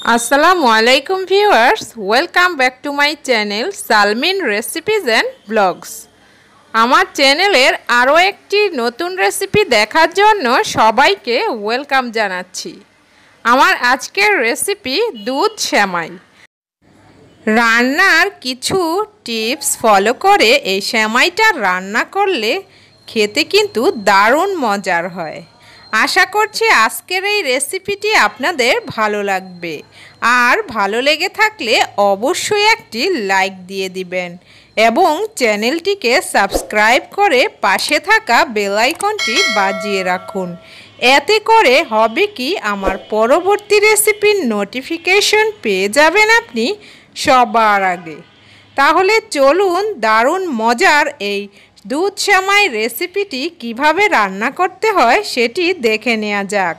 Assalamu alaikum viewers, welcome back to my channel Salmin Recipes and Vlogs. আমার চ্যানেলের আরো একটি নতুন রেসিপি দেখার জন্য সবাইকে ওয়েলকাম জানাচ্ছি। আমার আজকের রেসিপি দুধ সেমাই। রান্নার কিছু টিপস ফলো করে এই সেমাইটা রান্না করলে খেতে কিন্তু দারুণ মজার হয়। আশা করছি আজকের এই রেসিপিটি আপনাদের ভালো লাগবে, আর ভালো লেগে থাকলে অবশ্যই একটি লাইক দিয়ে দিবেন এবং চ্যানেলটিকে সাবস্ক্রাইব করে পাশে থাকা বেল আইকনটি বাজিয়ে রাখুন। এতে করে হবে কি, আমার পরবর্তী রেসিপির নোটিফিকেশন পেয়ে যাবেন আপনি সবার আগে। তাহলে চলুন দারুণ মজার এই দুধ সেমাই রেসিপিটি কিভাবে রান্না করতে হয় সেটি দেখে নেওয়া যাক।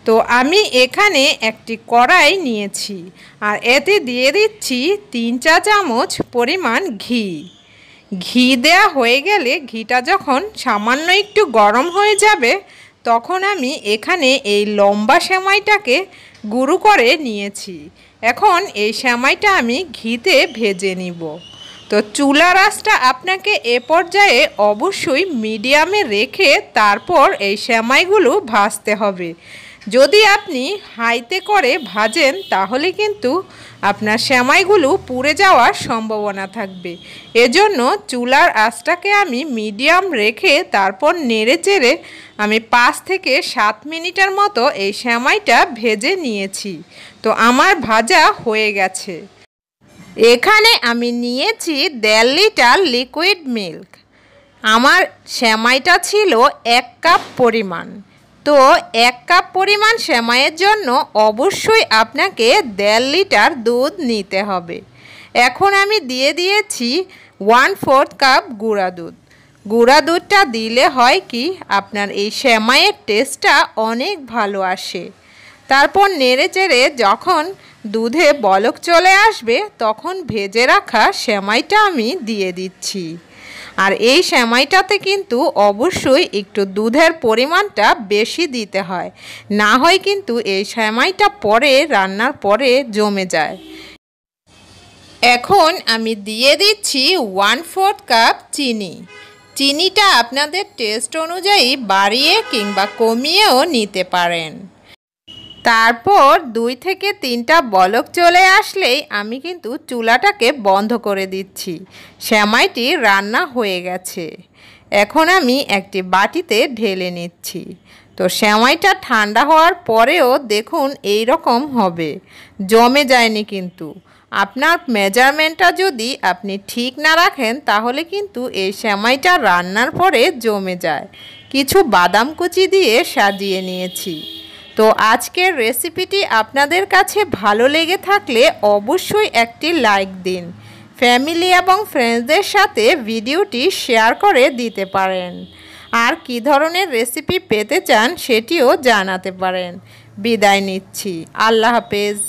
তো আমি এখানে একটি কড়াই নিয়েছি, আর এতে দিয়ে দিচ্ছি 3 চা চামচ পরিমাণ ঘি। ঘি দেয়া হয়ে গেলে ঘিটা যখন সামান্য একটু গরম হয়ে যাবে, তখন আমি এখানে এই লম্বা সেমাইটাকে গুঁড়ো করে নিয়েছি। এখন এই সেমাইটা আমি ঘিতে ভেজে নিব। তো চুলার আঁচটা আপনাকে এ পর্যায়ে অবশ্যই মিডিয়ামে রেখে তারপর এই সেমাইগুলো ভাজতে হবে। যদি আপনি হাইতে করে ভাজেন তাহলে কিন্তু আপনার সেমাইগুলো পুড়ে যাওয়ার সম্ভাবনা থাকবে। এজন্য চুলার আঁচটাকে আমি মিডিয়াম রেখে তারপর নেড়ে চেড়ে আমি 5 থেকে 7 মিনিটের মতো এই সেমাইটা ভেজে নিয়েছি। তো আমার ভাজা হয়ে গেছে। এখানে আমি নিয়েছি 1.5 লিটার লিকুইড মিল্ক। আমার সেমাইটা ছিল 1 কাপ পরিমাণ। তো 1 কাপ পরিমাণ সেমাইয়ের জন্য অবশ্যই আপনাকে 1.5 লিটার দুধ নিতে হবে। এখন আমি দিয়ে দিয়েছি 1/4 কাপ গুঁড়া দুধ। গুঁড়া দুধটা দিলে হয় কি, আপনার এই সেমাইয়ের টেস্টটা অনেক ভালো আসে। তারপর নেড়ে চেড়ে যখন দুধে বলক চলে আসবে তখন ভেজে রাখা সেমাইটা আমি দিয়ে দিচ্ছি। আর এই সেমাইটাতে কিন্তু অবশ্যই একটু দুধের পরিমাণটা বেশি দিতে হয়, না হয় কিন্তু এই সেমাইটা পরে রান্নার পরে জমে যায়। এখন আমি দিয়ে দিচ্ছি 1/4 কাপ চিনি। চিনিটা আপনাদের টেস্ট অনুযায়ী বাড়িয়ে কিংবা কমিয়েও নিতে পারেন। তারপর 2 থেকে 3টা বলক চলে আসলেই আমি কিন্তু চুলাটাকে বন্ধ করে দিচ্ছি। সেমাইটি রান্না হয়ে গেছে। এখন আমি একটি বাটিতে ঢেলে নিচ্ছি। তো সেমাইটা ঠান্ডা হওয়ার পরেও দেখুন এই রকম হবে, জমে যায়নি কিন্তু। আপনার মেজারমেন্টটা যদি আপনি ঠিক না রাখেন তাহলে কিন্তু এই সেমাইটা রান্নার পরে জমে যায়। কিছু বাদাম কুচি দিয়ে সাজিয়ে নিয়েছি। তো আজকের রেসিপিটি আপনাদের কাছে ভালো লেগে থাকলে অবশ্যই একটি লাইক দিন। ফ্যামিলি এবং ফ্রেন্ডসদের সাথে ভিডিওটি শেয়ার করে দিতে পারেন। আর কী ধরনের রেসিপি পেতে চান সেটিও জানাতে পারেন। বিদায় নিচ্ছি। আল্লাহ হাফেজ।